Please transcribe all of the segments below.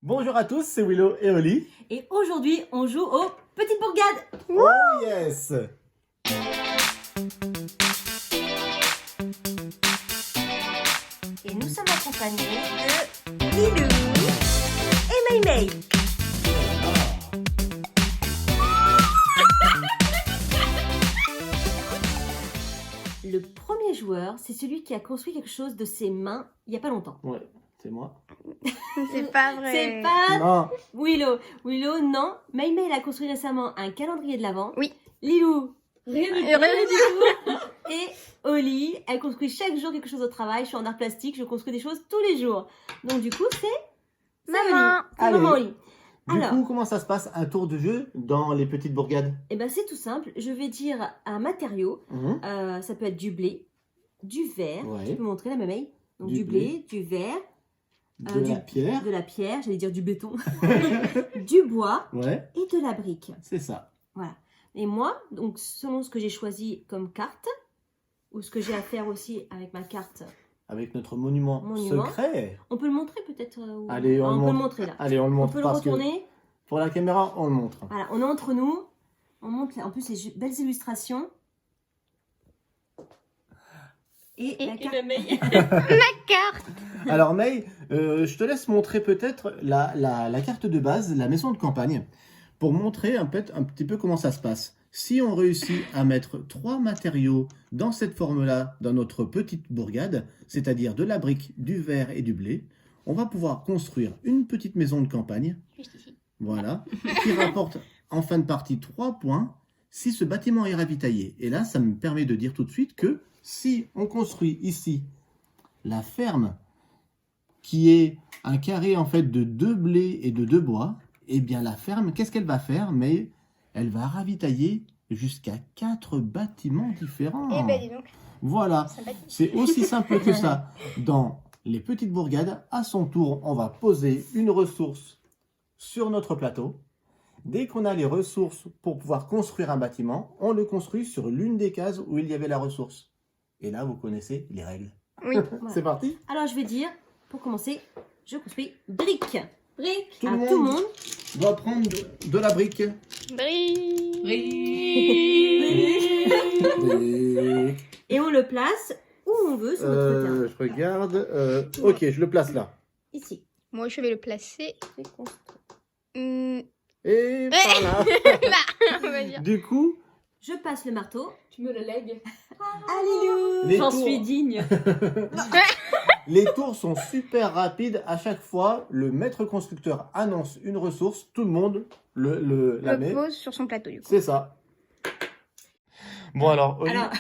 Bonjour à tous, c'est Willow et Oli. Et aujourd'hui, on joue aux petites bourgades. Oh yes! Et nous sommes accompagnés de Lilou et Maymay. Le premier joueur, c'est celui qui a construit quelque chose de ses mains il n'y a pas longtemps. Ouais, c'est moi. C'est pas vrai. C'est pas Non, Willow. Willow, non. Maymay, il a construit récemment un calendrier de l'Avent. Oui. Lilou, rien du Rien tout. Et Oli, elle construit chaque jour quelque chose au travail. Je suis en art plastique, je construis des choses tous les jours. Donc du coup, c'est Maman. Oli. C'est Allez. maman Oli. du Alors, coup, comment ça se passe un tour de jeu dans les petites bourgades? eh ben, c'est tout simple. Je vais dire un matériau. Ça peut être du blé, du verre. Ouais. Tu peux montrer la Maymay. Donc Du du blé, du verre, De la pierre. de la pierre, j'allais dire du béton, du bois Ouais, et de la brique. c'est ça. Voilà. Et moi, donc selon ce que j'ai choisi comme carte, ou ce que j'ai à faire aussi avec ma carte, Avec notre monument, Monument. secret. on peut le montrer peut-être Allez, on le peut le montre. montrer là. Allez, on le On montre peut le parce que retourner. pour la caméra, on le montre. Voilà, on est entre nous. On montre là. En plus, les belles illustrations. Et la carte. Carte. Alors May, je te laisse montrer peut-être la carte de base, la maison de campagne, pour montrer un petit peu comment ça se passe. Si on réussit à mettre 3 matériaux dans cette forme-là, dans notre petite bourgade, c'est-à-dire de la brique, du verre et du blé, on va pouvoir construire une petite maison de campagne, Juste ici. voilà, qui rapporte en fin de partie 3 points si ce bâtiment est ravitaillé. Et là, ça me permet de dire tout de suite que si on construit ici la ferme, qui est un carré en fait de 2 blés et de 2 bois, eh bien la ferme, qu'est-ce qu'elle va faire? Mais elle va ravitailler jusqu'à 4 bâtiments différents. Eh ben dis donc, Voilà, sympathique. c'est aussi simple que ça. Dans les petites bourgades, à son tour, on va poser une ressource sur notre plateau. Dès qu'on a les ressources pour pouvoir construire un bâtiment, on le construit sur l'une des cases où il y avait la ressource. Et là, vous connaissez les règles. Oui. Voilà. C'est parti? Alors, je vais dire, pour commencer, je construis brique. Brique. Tout À le tout le monde monde. doit prendre de la brique. Brique. Brique. Et on le place où on veut sur notre terrain. Je regarde. Ok, je le place là. Ici. Moi, je vais le placer. Hmm, Et par là. là, on va dire. Du coup, Je passe le marteau. Tu me le lègues. Allez, les J'en tours, suis digne. les tours sont super rapides. À chaque fois, le maître constructeur annonce une ressource. Tout le monde la Le met. pose sur son plateau du coup. C'est ça. Bon alors, Oli. Alors,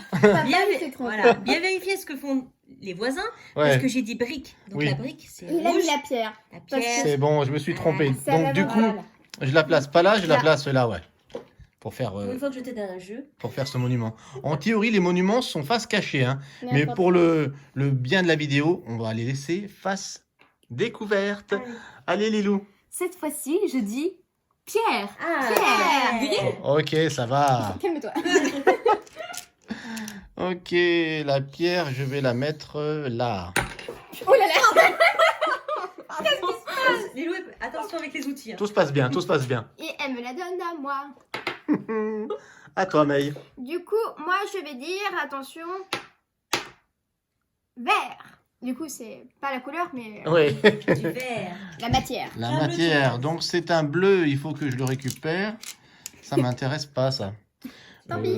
bien vérifier ce que font les voisins. Parce Ouais, que j'ai dit brique. Donc Oui. la brique, c'est Il a rouge. mis la pierre. La parce pierre. c'est bon, je me suis trompé. Ça va, Donc du coup, voilà. je la place pas là, je la Là. place là, ouais. Pour faire, Une fois que je t'ai dans un jeu. pour faire ce monument. En théorie, les monuments sont face cachée, hein. Mais pour le bien de la vidéo, on va les laisser face découverte. Allez, Lilou. Cette fois-ci, je dis Pierre. Ah, Pierre. Ok, ça va. Calme-toi. Ok, la pierre, je vais la mettre là. Oh là là. Lilou, attention avec les outils. hein. Tout se passe bien, tout se passe bien. Et elle me la donne à moi. À toi, May. Du coup, moi, je vais dire, attention, vert. Du coup, c'est pas la couleur, mais Oui. Du verre. la matière. La Un bleu matière, donc c'est un bleu, il faut que je le récupère. Ça m'intéresse pas, ça. Tant pis.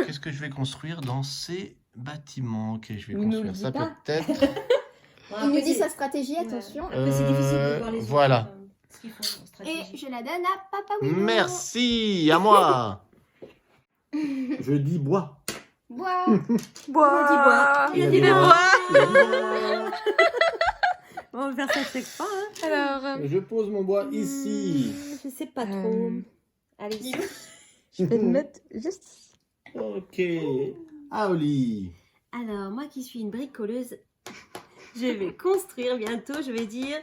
Qu'est-ce que je vais construire dans ces bâtiments? Ok, je vais Il nous le construire dit ça pas. peut-être. Bon, Il nous après, dit c'est- sa stratégie, attention. Après, c'est difficile de voir les autres, voilà. ce qu'ils font en Et stratégie. je la donne à Papa Willow. Merci, à moi. Je dis bois. Bois. Bois. Il a dit bois. bois. Il a dit bois. On va faire ça chaque fois. Hein. Alors, Je pose mon bois ici. Je sais pas trop. Allez, Je vais le mettre juste ici. Ok. Ah, Oli. Alors, moi qui suis une bricoleuse, je vais construire bientôt, je vais dire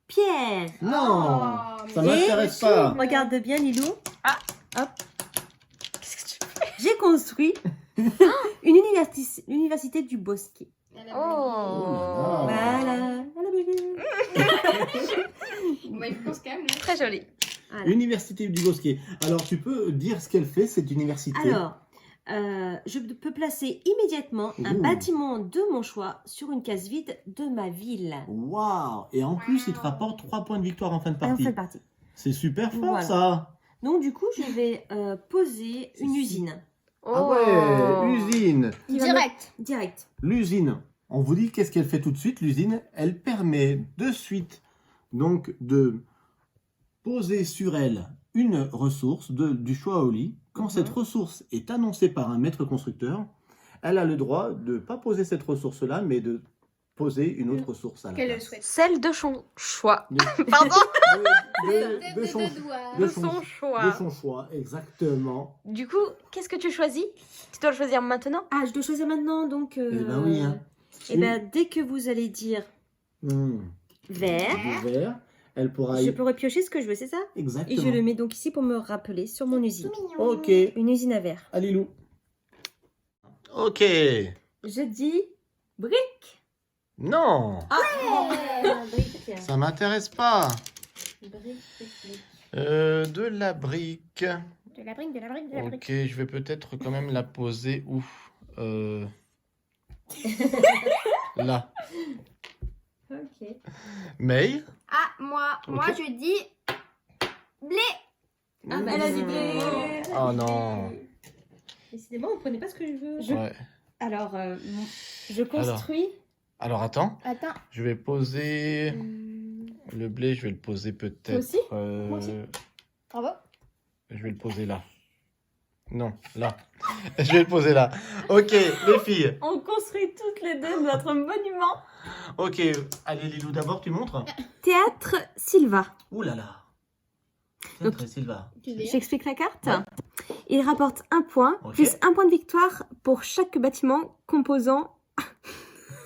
Pierre. Non, ça Et- m'intéresse pas. Regarde bien, Lilou. Ah. Hop. Qu'est-ce que tu fais? J'ai construit une université du Bosquet. Oh. Voilà. Bon, il faut qu'on se calme. Là. Très joli. Voilà. Université du Bosquet. Alors, tu peux dire ce qu'elle fait, cette université? Alors, je peux placer immédiatement un Ouh. bâtiment de mon choix sur une case vide de ma ville. Waouh! Et en plus, il te rapporte 3 points de victoire en fin de En partie. fin de partie. C'est super fort, Voilà. ça! Donc, du coup, je vais poser une usine. Ah ouais, usine! Qui va Direct. mettre- Direct. L'usine, on vous dit qu'est-ce qu'elle fait tout de suite, l'usine? Elle permet de suite, donc, de poser sur elle une ressource du choix au lit. Quand cette ressource est annoncée par un maître constructeur, elle a le droit de ne pas poser cette ressource-là, mais de poser une autre ressource à la Qu'elle le place. souhaite. Celle de son choix. De- Pardon. de son- doigts. De de son de choix. son choix, exactement. Du coup, qu'est-ce que tu choisis? Tu dois le choisir maintenant? Ah, je dois choisir maintenant, donc... Eh ben oui, hein. Eh ben, dès que vous allez dire vert, Du vert, elle pourra je y... pourrai piocher ce que je veux, c'est ça? Et Exactement. je le mets donc ici pour me rappeler sur mon usine. Ok, Une usine à verre. allez Lou. Ok. Je dis brique. Non, Brique. ça m'intéresse pas. Brique. De la brique. De la brique, de la brique, de la brique. Ok, je vais peut-être quand même la poser où? Là. Ok. May? Ah, moi Ok. je dis blé. Ah, bah, elle a dit blé. Oh non. Décidément, vous prenez pas ce que je veux. Ouais. Alors, je construis. Alors attends, Attends. je vais poser le blé, je vais le poser peut-être. aussi Moi aussi. Bravo. Je vais le poser là. Non, là. Je vais le poser là. Ok, les filles. On construit toutes les deux notre monument. Ok, allez Lilou, d'abord tu montres. Théâtre Silva. Ouh là là. Donc- Très Silva. J'explique la carte. Ouais. Il rapporte un point, Ok. plus un point de victoire pour chaque bâtiment composant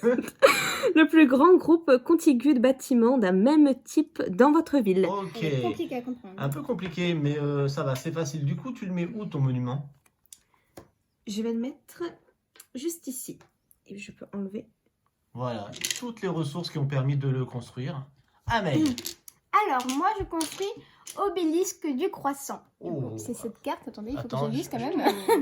le plus grand groupe contigu de bâtiments d'un même type dans votre ville. Ok. C'est compliqué à comprendre. Un peu compliqué, mais ça va, c'est facile. Du coup, tu le mets où ton monument? Je vais le mettre juste ici. Et je peux enlever. Voilà, toutes les ressources qui ont permis de le construire. Amen. Alors, moi je construis obélisque du croissant. Oh. C'est cette carte, attendez, il faut Attends, que je lise quand même.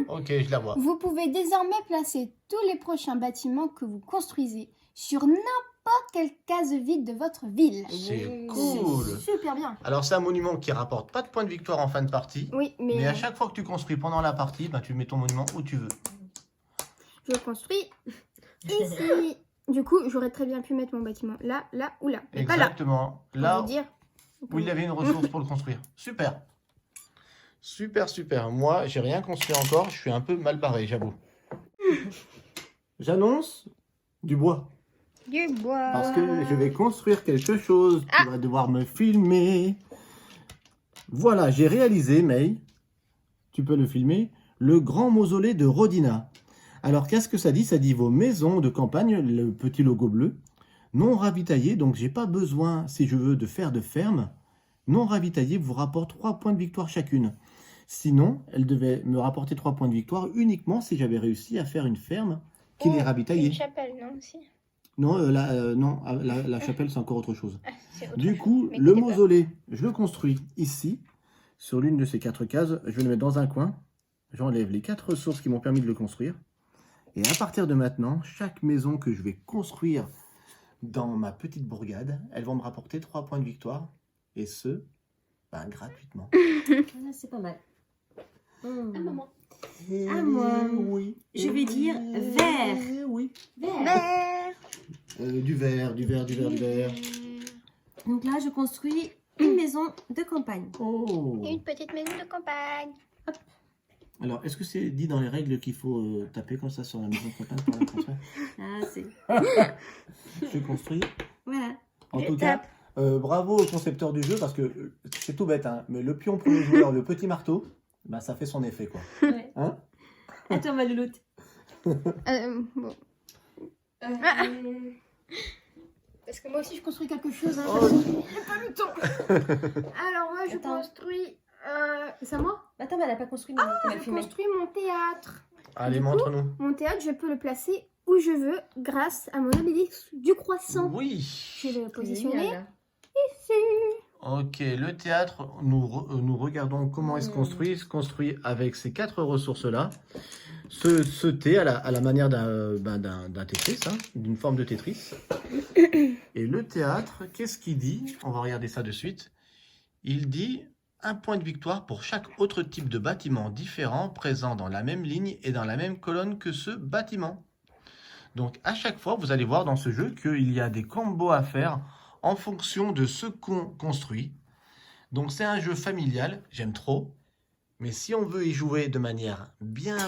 Ok, je la vois. Vous pouvez désormais placer tous les prochains bâtiments que vous construisez sur n'importe quelle case vide de votre ville. C'est cool. C'est super bien. Alors, c'est un monument qui rapporte pas de points de victoire en fin de partie. Oui, mais, Mais à chaque fois que tu construis pendant la partie, ben, tu mets ton monument où tu veux. je construis ici. Du coup, j'aurais très bien pu mettre mon bâtiment là, là ou là. Mais pas là. Exactement. Pour Là vous dire. où il y avait une ressource pour le construire. Super. Super, super. Moi, j'ai rien construit encore. Je suis un peu mal barré, j'avoue. J'annonce du bois. Du bois. Parce que je vais construire quelque chose. Tu vas devoir me filmer. Voilà, j'ai réalisé, May. Tu peux le filmer. Le grand mausolée de Rodina. Alors, qu'est-ce que ça dit? Ça dit vos maisons de campagne, le petit logo bleu, non ravitaillées. Donc, j'ai pas besoin, si je veux, de faire de ferme. Non ravitaillées vous rapporte 3 points de victoire chacune. Sinon, elle devait me rapporter 3 points de victoire uniquement si j'avais réussi à faire une ferme qui les ravitaillait. Une chapelle, non aussi. Non, non, la chapelle, c'est encore autre chose. C'est autre Du chose. coup, Mais le t'inquiète pas. mausolée, je le construis ici, sur l'une de ces 4 cases. Je vais le mettre dans un coin. J'enlève les 4 ressources qui m'ont permis de le construire. Et à partir de maintenant, chaque maison que je vais construire dans ma petite bourgade, elles vont me rapporter 3 points de victoire. Et ce, ben, gratuitement. Ah, c'est pas mal. Un moment. À moi. Oui. Je vais dire vert. Oui. Vert. Du vert, du vert, du vert, du vert. Donc là, je construis une maison de campagne. Oh. Une petite maison de campagne. Alors, est-ce que c'est dit dans les règles qu'il faut taper comme ça sur la maison de campagne pour la construire? Ah, c'est... Je construis. Voilà. En Je tout cas, bravo au concepteur du jeu parce que c'est tout bête, hein, mais le pion premier joueur, le petit marteau, bah, ça fait son effet, quoi. Ouais. Hein? À toi, ma louloute. Bon. Parce que moi aussi je construis quelque chose. Hein, Oh. parce que j'ai pas le temps. Alors moi je Attends. construis. C'est à moi. Attends, mais elle n'a pas construit. Ah, Je construis mon théâtre. Allez, montre-nous. Mon théâtre, je peux le placer où je veux grâce à mon obélisque du croissant. Oui. Je vais le positionner Génial. ici. Ok, le théâtre, nous regardons comment il se construit. Il se construit avec ces 4 ressources-là. Ce thé à la manière d'un Tetris, hein, d'une forme de Tetris. Et le théâtre, qu'est-ce qu'il dit? On va regarder ça de suite. Il dit un point de victoire pour chaque autre type de bâtiment différent présent dans la même ligne et dans la même colonne que ce bâtiment. Donc à chaque fois, vous allez voir dans ce jeu qu'il y a des combos à faire en fonction de ce qu'on construit. Donc c'est un jeu familial, j'aime trop. Mais si on veut y jouer de manière bien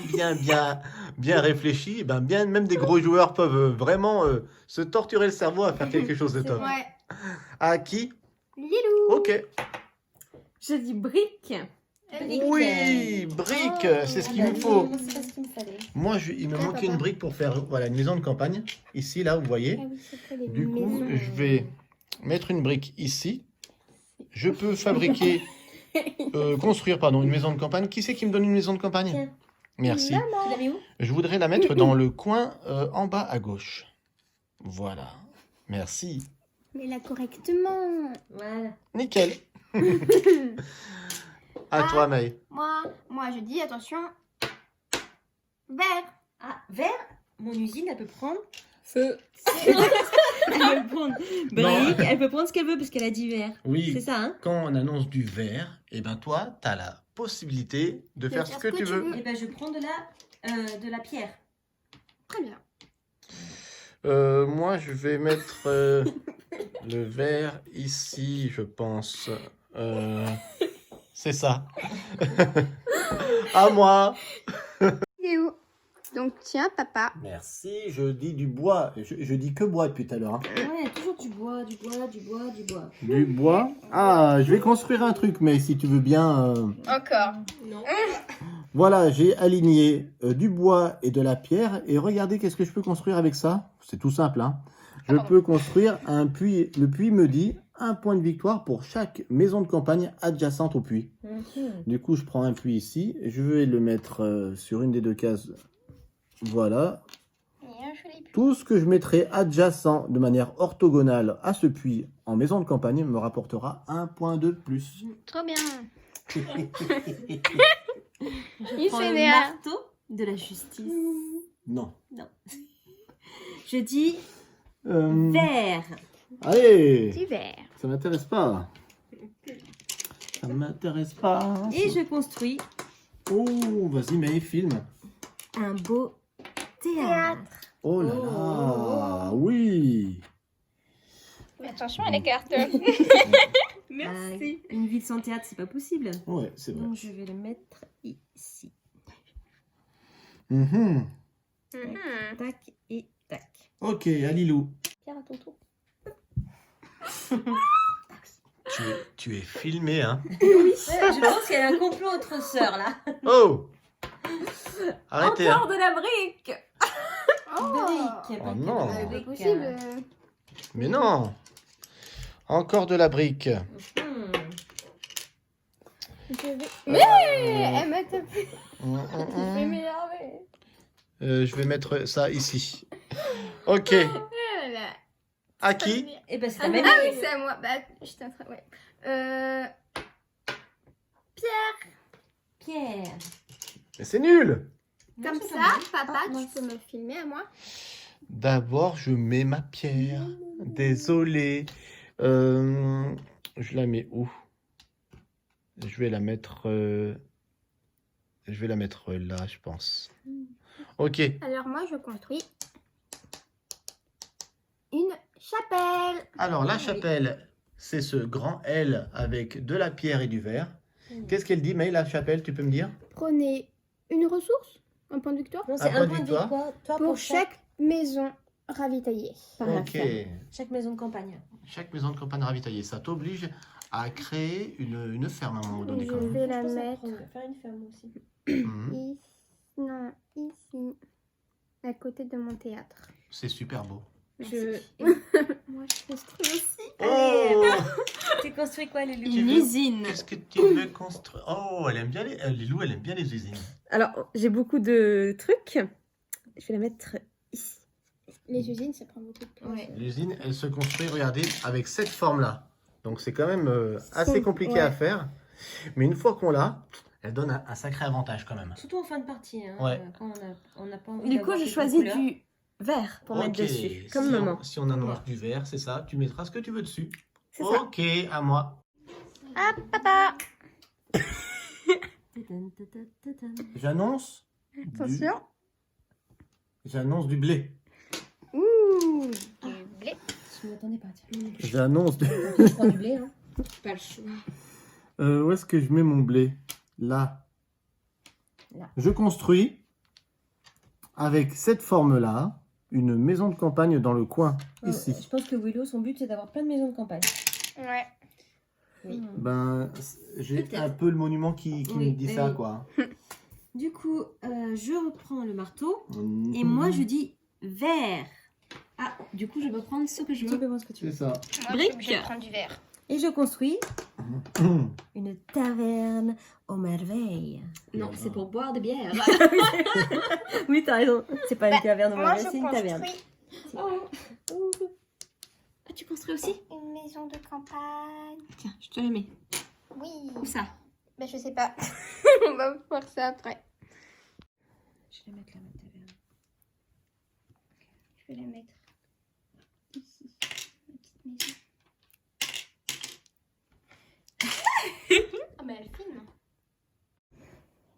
réfléchie, même des gros joueurs peuvent vraiment se torturer le cerveau à faire quelque chose de top. Ouais. À qui? Lilou. Ok. Je dis brique. Oui, brique, c'est ce qu'il me faut. C'est pas ce qu'il me fallait. Moi, il me manquait une brique pour faire voilà, une maison de campagne. Ici, là, vous voyez. Ah oui, c'est quoi les Du coup, maisons je vais mettre une brique ici. Je peux fabriquer, construire, pardon, une maison de campagne. Qui c'est qui me donne une maison de campagne? Tiens. Merci. Tu l'as mis où? Je voudrais la mettre dans le coin en bas à gauche. Voilà. Merci. Mais là correctement. Voilà. Nickel. À toi, Maë. Moi, je dis attention. Vert. Ah, vert. Mon usine, elle peut prendre feu. Elle peut prendre brique. Elle peut prendre ce qu'elle veut parce qu'elle a dit vert. Oui. C'est ça, hein? Quand on annonce du vert, et ben toi, tu as la possibilité de faire ce que tu veux. Eh ben, je prends de la pierre. Très bien. Moi, je vais mettre le vert ici, je pense. C'est ça. À moi. Il est où? Donc tiens, papa. Merci, je dis du bois. Je dis que bois depuis tout à l'heure. Hein. Ouais, toujours du bois. Du bois. Ah, je vais construire un truc, mais si tu veux bien. Encore. Non. Voilà, j'ai aligné du bois et de la pierre. Et regardez, qu'est-ce que je peux construire avec ça? C'est tout simple. Hein. Je peux construire un puits. Le puits me dit un point de victoire pour chaque maison de campagne adjacente au puits. Du coup, je prends un puits ici. Je vais le mettre sur une des 2 cases. Voilà. Tout ce que je mettrai adjacent de manière orthogonale à ce puits en maison de campagne me rapportera un point de plus. Trop bien. Je Il prends le s'énerve. marteau de la justice. Non. Je dis Euh, vert. Allez, Du vert. ça m'intéresse pas. Ça m'intéresse pas. Et je construis Oh, vas-y, mais filme. un beau théâtre. Oh là là, oui. Mais attention à les cartes. Merci. Une ville sans théâtre, c'est pas possible. Ouais, c'est vrai. Donc je vais le mettre ici. Mhm. Tac et tac. Ok, Alilou. Pierre, à ton tour. Tu es filmé, hein. Oui, je pense qu'il y a un complot entre sœurs là. Oh. Arrêtez, hein. Encore de la brique. Brique. Oh non. C'est Brique. possible. Mais non. Encore de la brique. Hmm. Je vais... Mais elle m'a tapé. Je vais Je m'énerver. vais mettre ça ici. Ok. Oh là là. À qui? Et ben c'est Ah ta oui, même. c'est à moi. Bah, j'étais en train... Ouais. Pierre. Mais c'est nul. Non, Comme c'est ça, pas papa, Ah, mince. tu peux me filmer à moi. D'abord, je mets ma pierre. Désolé. Je la mets où? Je vais la mettre là, je pense. Ok. Alors moi, je construis une chapelle. Alors, la chapelle, c'est ce grand L avec de la pierre et du verre. Qu'est-ce qu'elle dit, May, la chapelle, tu peux me dire? Prenez une ressource, un point de victoire, Non, c'est Un point un de point de victoire. victoire. Toi, pour chaque maison ravitaillée. par la Ok. ferme. Chaque maison de campagne. Chaque maison de campagne ravitaillée, ça t'oblige à créer une ferme à un moment donné. Je Quand même. vais la mettre Faire une ferme aussi. Mhm. ici, non, ici, à côté de mon théâtre. C'est super beau. Je... Moi, je construis aussi. Oh. Tu construis quoi, Lilou? Tu Une veux- usine. Qu'est-ce que tu veux construire? Oh, elle aime bien Lilou, elle aime bien les usines. Alors, j'ai beaucoup de trucs. Je vais la mettre ici. Les usines, ça prend beaucoup de place. Ouais. L'usine, elle se construit, regardez, avec cette forme-là. Donc c'est quand même assez compliqué à faire. Mais une fois qu'on l'a, elle donne un sacré avantage quand même. Surtout en fin de partie. Hein, Ouais. Quand on n'a pas envie Du coup, d'avoir je quelques choisis couleurs. du vert pour mettre Ok, dessus. Comme si maman. si on annonce du vert, c'est ça, tu mettras ce que tu veux dessus. C'est ça. Ok, à moi. Ah, papa. Tadam, tadam, tadam. J'annonce Attention. J'annonce du blé. Ouh, du blé. Je m'attendais pas. Tiens. J'annonce du... Je prends du blé. Hein. Pas le choix. Où est-ce que je mets mon blé? Là. Là. Je construis avec cette forme-là une maison de campagne dans le coin, ici. Je pense que Willow, son but, c'est d'avoir plein de maisons de campagne. Ouais. Oui. Ben, j'ai Peut-être. un peu le monument qui Oui, me dit oui, ça, oui. quoi. Du coup, je reprends le marteau et Mhm. moi, je dis vert. Ah, du coup, je peux prendre ce que je veux. Tu peux prendre ce que tu C'est veux. ça. Moi, Brique. je vais prendre du vert. Et je construis une taverne aux merveilles. Non, c'est pour boire des bières. Oui, t'as raison. C'est pas une taverne aux Moi, merveilles, je c'est une taverne. construis Ah, tu construis aussi? une maison de campagne. Tiens, je te la mets. Oui. Où ça? Ben, je sais pas. On va voir ça après. Je vais la mettre là, ma taverne. Je vais la mettre ici. Ma petite maison. Ah, mais elle filme.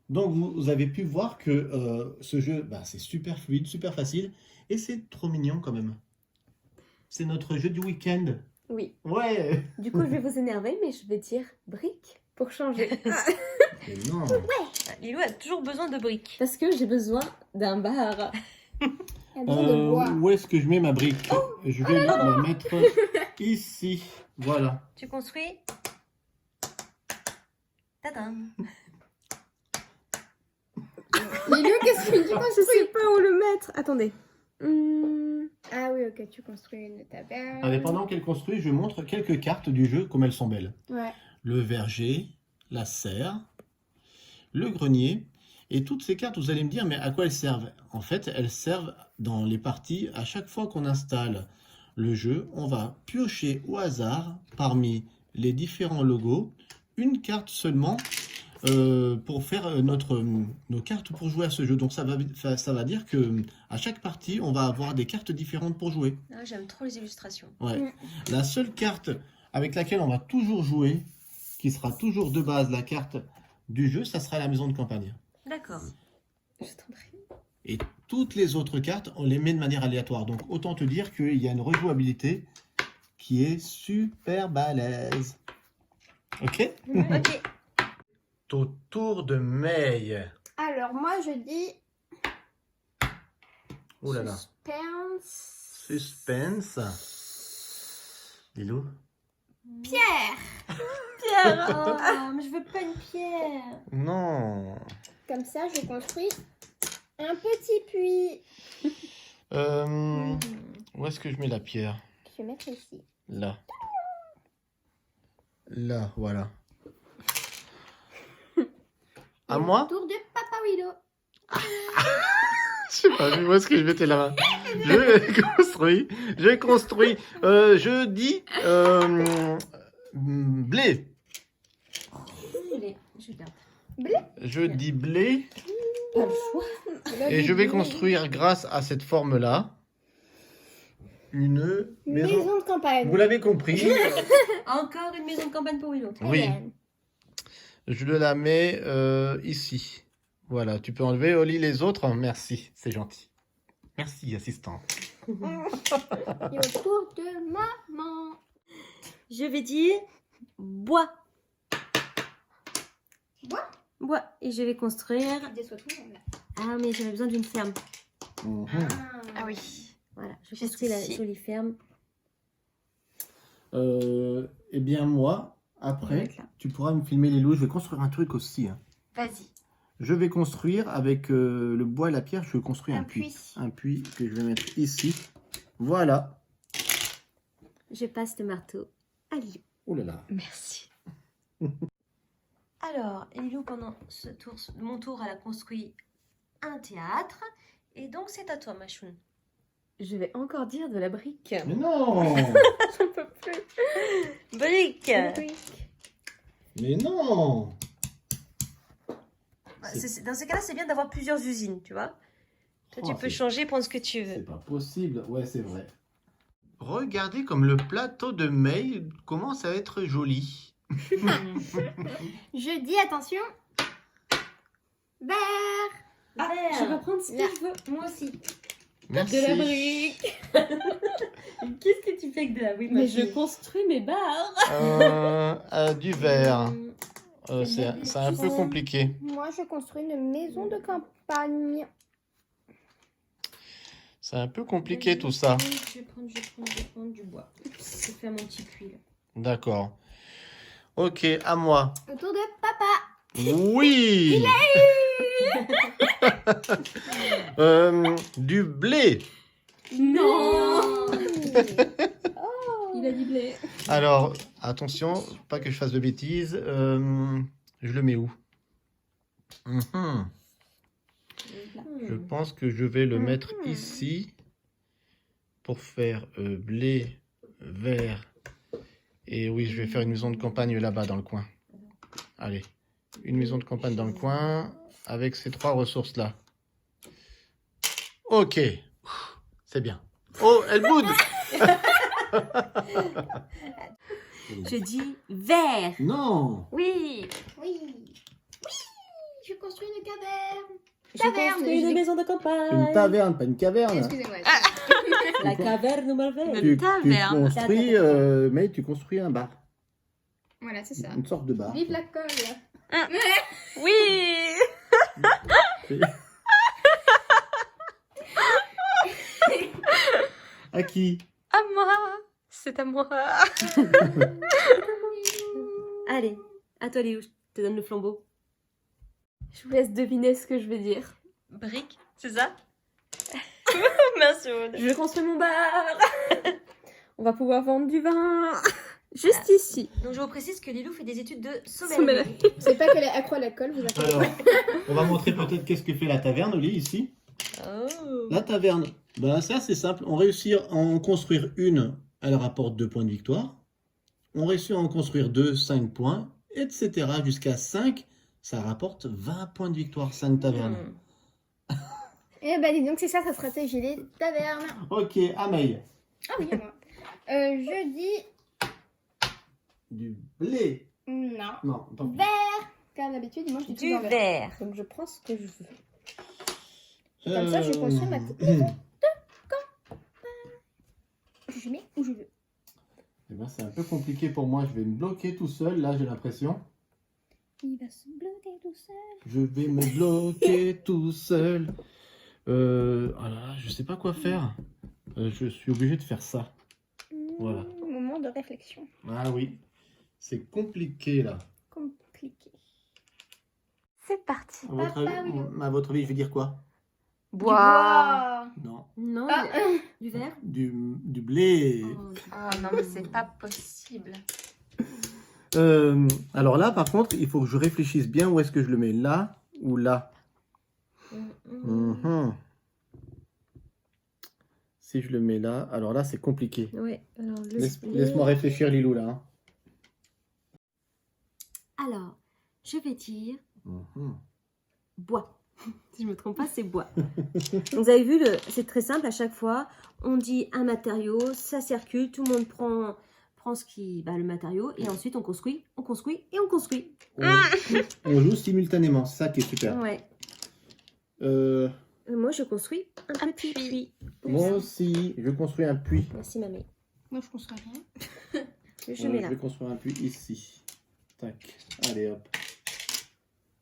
Donc, vous avez pu voir que ce jeu, bah, c'est super fluide, super facile, et c'est trop mignon quand même. C'est notre jeu du week-end. Oui. Ouais. Du coup, je vais vous énerver, mais je vais dire brique pour changer. Mais non. Lilou a toujours besoin de briques. Parce que j'ai besoin d'un bar. Elle a besoin de bois. Où est-ce que je mets ma brique? Je vais la mettre ici. Voilà. Tu construis? Tadam. Lilou, qu'est-ce que tu Je construis? sais pas où le mettre. Attendez. Ah oui, ok, tu construis une taverne. Allez, pendant qu'elle construit, je montre quelques cartes du jeu, comme elles sont belles. Ouais. Le verger, la serre, le grenier. Et toutes ces cartes, vous allez me dire, mais à quoi elles servent? En fait, elles servent dans les parties, à chaque fois qu'on installe le jeu, on va piocher au hasard, parmi les différents logos, une carte seulement pour faire nos cartes pour jouer à ce jeu. Donc ça va dire que à chaque partie, on va avoir des cartes différentes pour jouer. Ah, j'aime trop les illustrations. Ouais. La seule carte avec laquelle on va toujours jouer, qui sera toujours de base la carte du jeu, ça sera la maison de campagne. D'accord. Je t'en prie. Et toutes les autres cartes, on les met de manière aléatoire. Donc autant te dire qu'il y a une rejouabilité qui est super balèze. Ok? Ok. Au tour de May. Alors, moi, je dis Oh là là. suspense. Suspense. Lilou? Pierre. Pierre. Oh, mais je veux pas une pierre. Non. Comme ça, je construis un petit puits. Où est-ce que je mets la pierre? Je vais mettre ici. Là. Là, voilà. À moi? Tour de Papa Willow. Je sais pas où est-ce que je mettais la main. Je construis. Je dis blé. Je garde. Je dis blé Pas le choix. et je vais construire grâce à cette forme-là une maison. Maison de campagne. Vous l'avez compris. Encore une maison de campagne pour Willow. Oui. Bien. Je la mets ici. Voilà, tu peux enlever Oli les autres. Merci, c'est gentil. Merci, assistante. Et au tour de maman. Je vais dire bois. Bois. Bois. Et je vais construire. Je déçois tout le monde là. Ah, mais j'avais besoin d'une ferme. Ah oui. Voilà, je J'ai construis la souci. jolie ferme. Eh bien, moi, On va après, être là. tu pourras me filmer les loups. Je vais construire un truc aussi. Hein. Vas-y. Je vais construire avec le bois et la pierre, je construis un Un puits. puits. Un puits que je vais mettre ici. Voilà. Je passe le marteau à Lilou. Oh là là. Merci. Alors, Lilou, pendant mon tour, elle a construit un théâtre. Et donc, c'est à toi, Machoun. Je vais encore dire de la brique. Mais non. J'en peux plus. Brique. Brique. Mais non. Dans ce cas-là, c'est bien d'avoir plusieurs usines, tu vois. Toi, tu Oh, peux c'est- changer, prendre ce que tu C'est veux. pas possible. Ouais, c'est vrai. Regardez comme le plateau de May commence à être joli. Je dis attention. Vert. Ah, je vais prendre ce que Là. je veux. Moi aussi. Merci. De la brique. Qu'est-ce que tu fais avec de la brique, Mais je construis mes barres. Du verre. Eh C'est bien, un peu compliqué. Moi, je construis une maison de campagne. C'est un peu compliqué tout ça. Je vais prendre du bois. Je vais faire mon petit puits, là. D'accord. Ok, à moi. Autour de papa. Oui. Du blé. Non. Il a dit blé. Alors, attention, pas que je fasse de bêtises. Je le mets où? Je pense que je vais le mettre ici pour faire blé, vert. Et oui, je vais faire une maison de campagne là-bas dans le coin. Allez, une maison de campagne dans le coin avec ces 3 ressources-là. Ok, c'est bien. Oh, elle boude. Je dis vert. Non. Oui. Oui. Oui. Je construis une caverne. Je Taverne, construis je une dis- maison de campagne. Une taverne, pas une caverne. Excusez-moi. La caverne malveille. Tu taverne. construis, mais tu construis un bar, Voilà, c'est ça. une sorte de bar. Vive la colle. Oui. À qui? À moi. C'est à moi. Allez, à toi Léo, je te donne le flambeau. Je vous laisse deviner ce que je vais dire. Brique, c'est ça? Merci Aude. Je construis mon bar. On va pouvoir vendre du vin. Juste ici. Donc je vous précise que Lilou fait des études de sommellerie. Sommellerie. C'est pas qu'elle est accro à la colle, vous inquiétez Alors, pas. on va montrer peut-être qu'est-ce que fait la taverne, Oli, ici. Oh. La taverne, ben ça c'est simple. On réussit à en construire une, elle rapporte 2 points de victoire. On réussit à en construire 2, 5 points, etc. Jusqu'à 5, ça rapporte 20 points de victoire, 5 tavernes. Eh ben, dis donc, c'est ça sa stratégie, les tavernes. Ok, Ameille. Ah oui, à moi. Je dis Du blé. non. Non, tant pis. Vert. Comme d'habitude, moi je dis Du toujours vert. vert. Donc je prends ce que je veux. Comme ça, je construis ma petite maison de campagne. Je mets où je veux. Eh ben, c'est un peu compliqué pour moi, je vais me bloquer tout seul, là j'ai l'impression. Il va se bloquer tout seul. Je vais me bloquer tout seul. Voilà, je sais pas quoi faire. Je suis obligé de faire ça. Voilà. Moment de réflexion. Ah oui, c'est compliqué là. Compliqué. C'est parti. À votre avis, je vais dire quoi? Bois. Non, Non, Ah, du vert. du blé. Oh non, mais c'est pas possible. Alors là, par contre, il faut que je réfléchisse bien où est-ce que je le mets. Là ou là? Mhm. Si je le mets là, alors là, c'est compliqué. Ouais, alors le Laisse-moi réfléchir, Lilou, là. Hein. Alors, je vais dire Mhm. bois. Si je me trompe pas, c'est bois. Donc, vous avez vu, c'est très simple à chaque fois. On dit un matériau, ça circule, tout le monde prend ce qui, le matériau, et ensuite on construit et on construit. On joue simultanément, c'est ça qui est super. Ouais. Euh, Moi, je construis un petit puits. moi aussi, je construis un puits. Merci, mamie. Moi je construis rien. Je mets Je là. vais construire un puits ici. Tac. Allez hop.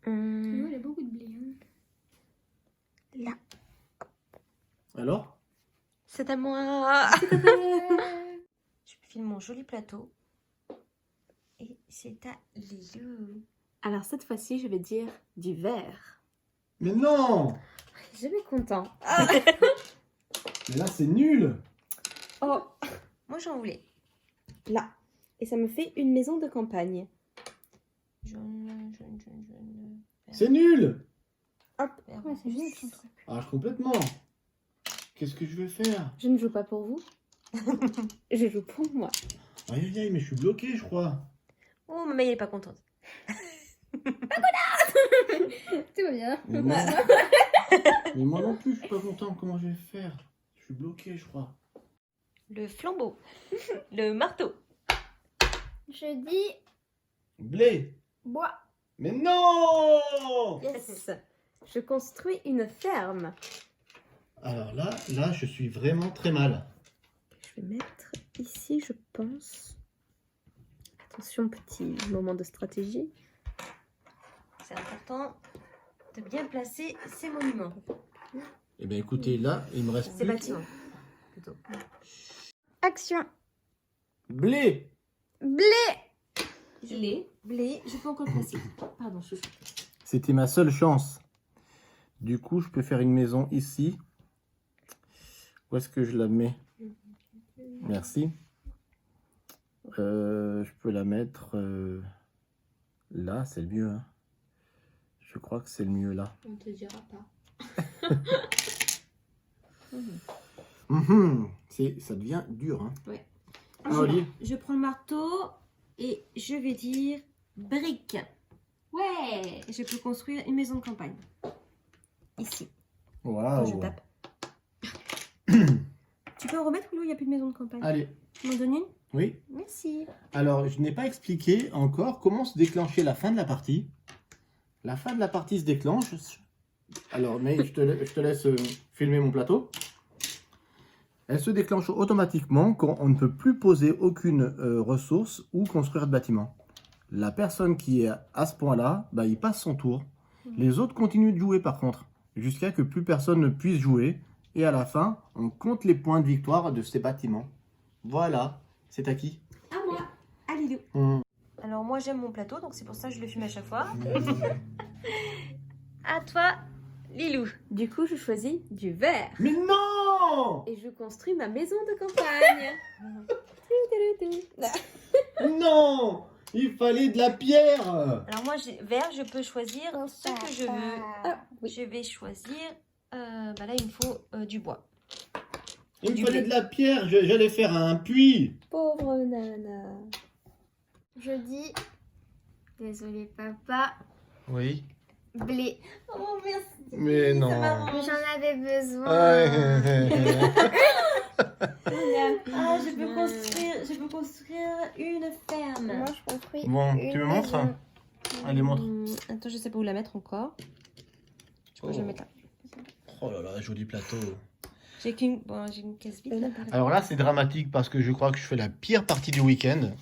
Moi, il y a beaucoup de blé. Hein. Là. Alors? C'est à moi. Je file mon joli plateau. Et c'est à Léo. Alors cette fois-ci, je vais dire du vert. Mais non! Jamais content. Mais là, c'est nul! Oh, Moi, j'en voulais. là. Et ça me fait une maison de campagne. Jaune. C'est nul! Hop. Vert, Ouais, c'est génial ton truc. Ah, complètement. Qu'est-ce que je vais faire? Je ne joue pas pour vous. Je joue pour moi. Aïe, aïe, aïe, mais je suis bloqué, je crois. Oh, maman, elle est pas contente. Tout va bien. Mais moi, mais moi non plus, je suis pas content. Comment je vais faire? Je suis bloqué, je crois. Le flambeau. Le marteau. Je dis Blé. bois. Mais non! Yes. Je construis une ferme. Alors là, je suis vraiment très mal. Je vais mettre ici, je pense. Attention, petit moment de stratégie. C'est important de bien placer ces monuments. Eh bien, écoutez, là, il me reste Ces plus que- bâtiments, plutôt. Action. Blé. Blé. Blé, je peux encore placer. Pardon, je... C'était ma seule chance. Du coup, je peux faire une maison ici. Où est-ce que je la mets? Merci. Je peux la mettre là, c'est le mieux. Hein. Je crois que c'est le mieux là. On te dira pas. Ça devient dur. Hein. Ouais. Ah, Oli. Je prends le marteau et je vais dire brique. Ouais, je peux construire une maison de campagne. Ici, quand Waouh. je tape. Tu peux en remettre ou il n'y a plus de maison de campagne? Allez, Tu m'en donnes une? oui. Merci. Alors, je n'ai pas expliqué encore comment se déclencher la fin de la partie. La fin de la partie se déclenche. Alors, mais je te laisse filmer mon plateau. Elle se déclenche automatiquement quand on ne peut plus poser aucune ressource ou construire de bâtiment. La personne qui est à ce point-là, bah, il passe son tour. Les autres continuent de jouer par contre, jusqu'à que plus personne ne puisse jouer. Et à la fin, on compte les points de victoire de ces bâtiments. Voilà. C'est à qui? À moi. À Lilou. Hum. Alors moi j'aime mon plateau, donc c'est pour ça que je le filme à chaque fois. À toi, Lilou. Du coup, je choisis du verre. Mais non! Et je construis ma maison de campagne. Non! Il fallait de la pierre! Alors moi, vert, je peux choisir ce que je veux. Ah, oui. Je vais choisir... bah là, il me faut du bois. Il me Du fallait blé. de la pierre, j'allais faire un puits. Pauvre nana. Je dis. Désolé, papa. Oui. Blé. Oh, merci. Mais non. Mais j'en avais besoin. Ah, je peux construire une ferme. Moi, je construis. Bon, une tu me montres? maison. Allez, montre. Attends, je sais pas où la mettre encore. Je crois que je vais mettre là. Oh là là, joli plateau. J'ai qu'une caisse vide. Alors là, c'est dramatique parce que je crois que je fais la pire partie du week-end.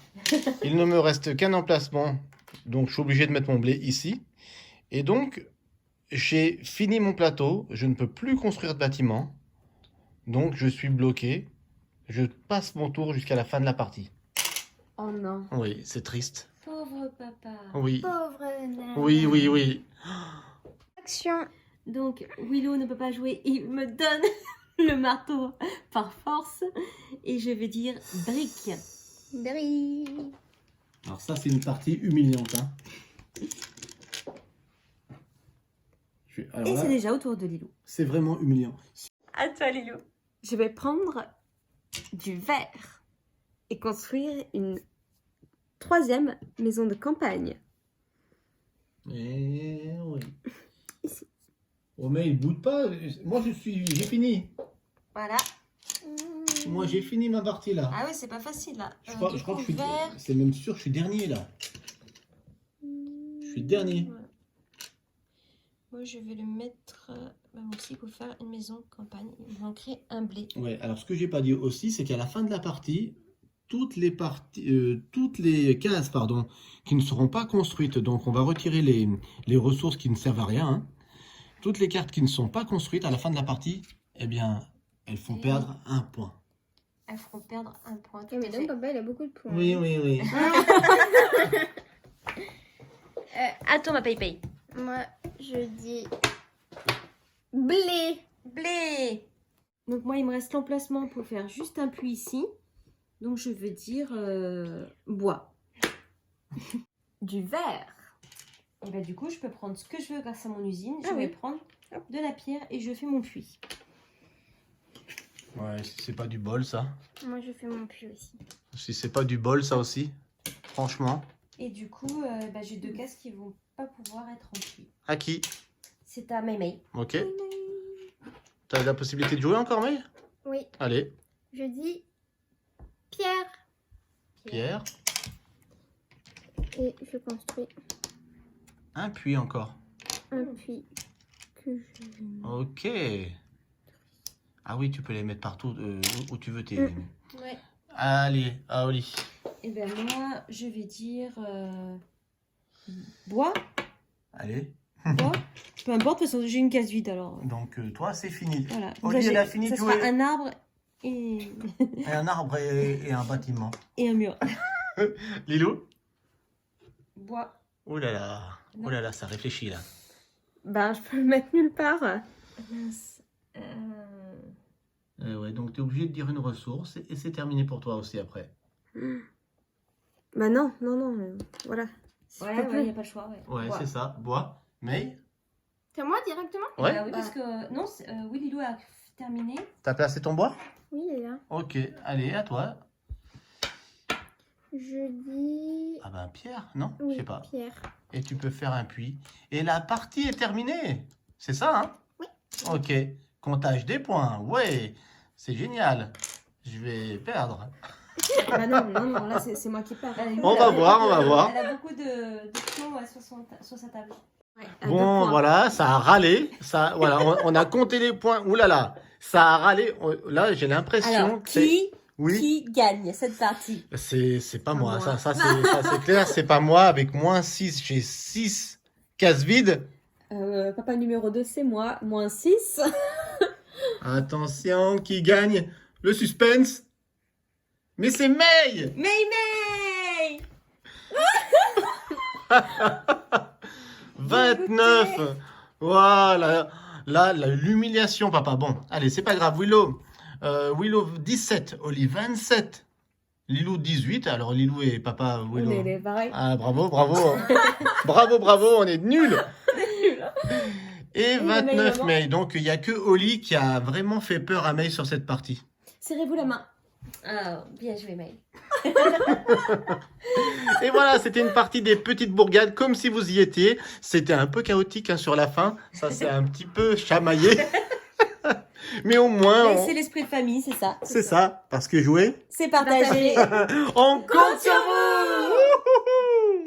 Il ne me reste qu'un emplacement, donc je suis obligé de mettre mon blé ici. Et donc, j'ai fini mon plateau, je ne peux plus construire de bâtiment. Donc, je suis bloqué. Je passe mon tour jusqu'à la fin de la partie. Oh non. Oui, c'est triste. Pauvre papa. Oui. Pauvre nana. Oui, oui, oui. Action. Donc, Willow ne peut pas jouer. Il me donne le marteau par force. Et je vais dire brique. Brie. Alors ça, c'est une partie humiliante. Hein. Alors Et là, c'est déjà au tour de Lilou. c'est vraiment humiliant. À toi, Lilou. Je vais prendre du verre et construire une troisième maison de campagne. Eh oui. Ici. Oh mais il boude pas. Moi j'ai fini. Voilà. Moi j'ai fini ma partie là. Ah oui, c'est pas facile là. Je crois, Du je crois coup, que je suis. vert. C'est même sûr, je suis dernier là. Je suis dernier. Ouais. Moi, je vais le mettre aussi pour faire une maison de campagne. Il manquerait un blé. Ouais. Alors ce que j'ai pas dit aussi, c'est qu'à la fin de la partie, toutes les cases, pardon, qui ne seront pas construites. Donc on va retirer les ressources qui ne servent à rien. Hein. Toutes les cartes qui ne sont pas construites à la fin de la partie, eh bien, elles font perdre un point. Elles feront perdre un point. Tout Mais à donc, fait. papa, il a beaucoup de points. Oui, oui, oui. À toi, ma paye-paye. Moi, je dis. Blé. Blé. Donc moi, il me reste l'emplacement pour faire juste un puits ici. Donc je veux dire bois. Du verre. Et bah du coup, je peux prendre ce que je veux grâce à mon usine. Je Ah vais oui. prendre de la pierre et je fais mon puits. Ouais, si c'est pas du bol, ça. Moi, je fais mon puits aussi. Si c'est pas du bol, ça aussi. Franchement. Et du coup, j'ai 2 cases qui vont pas pouvoir être remplies. À qui? C'est à Maymay. Ok. T'as la possibilité de jouer encore, May? Oui, Allez. je dis Pierre. Pierre. Et je construis Un puits encore. un puits que je vais mettre. Ok. Ah oui, tu peux les mettre partout où tu veux tes... Ouais. Allez, à Oli. Et ben moi, je vais dire bois. Allez. Bois. Peu importe, parce que j'ai une case vide alors. Donc, toi, c'est fini. Voilà. Oli, Ça, elle a fini de ça sera jouer. un arbre et, Et un arbre et un bâtiment. et un mur. Lilou? Bois. Oh là là. Oh là là, ça réfléchit là. Ben, je peux le mettre nulle part. Mince. Ouais, donc tu es obligé de dire une ressource et c'est terminé pour toi aussi après. Bah non, voilà. Je Ouais, peux il plus. n'y a pas le choix. Ouais, Ouais, Bois. c'est ça. Bois. May? C'est à moi directement? Ouais. Bah oui, parce que. Non, oui, Lilou a terminé. T'as placé ton bois? Oui, il est là. Ok, allez, à toi. Je dis Ah ben Pierre, non? Je oui, sais pas. Pierre. Et tu peux faire un puits. Et la partie est terminée. C'est ça, hein? Oui. Ok. Comptage des points. Ouais. C'est génial. Je vais perdre. Bah non, là c'est moi qui perds. On va voir, on va voir. Elle a beaucoup de pions sur sa table. Ouais, à 2 Bon, points. voilà, ça a râlé. Ça, voilà, on a compté les points. Ouh là là, ça a râlé. Là, j'ai l'impression Alors, que c'est... qui Oui, gagne cette partie? c'est pas moi. moi. Ça c'est clair, c'est pas moi. Avec moins 6, j'ai 6 cases vides. Papa numéro 2, c'est moi. Moins 6. Attention, qui gagne? Le suspense. Mais c'est May! May 29. Voilà. Là, l'humiliation, papa. Bon, allez, c'est pas grave. Willow 17. Oli 27. Lilou 18. Alors, Lilou et papa Willow. On est pareil. Ah, bravo. bravo, on est nuls. Et 29 maman. May. Donc, il n'y a que Oli qui a vraiment fait peur à May sur cette partie. Serrez-vous la main. Ah, bien joué, May. Et voilà, c'était une partie des petites bourgades, comme si vous y étiez. C'était un peu chaotique hein, sur la fin. Ça s'est un petit peu chamaillé. Mais au moins, Mais c'est l'esprit de famille, c'est ça. c'est ça. Parce que jouer, C'est partagé. on compte sur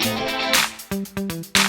vous.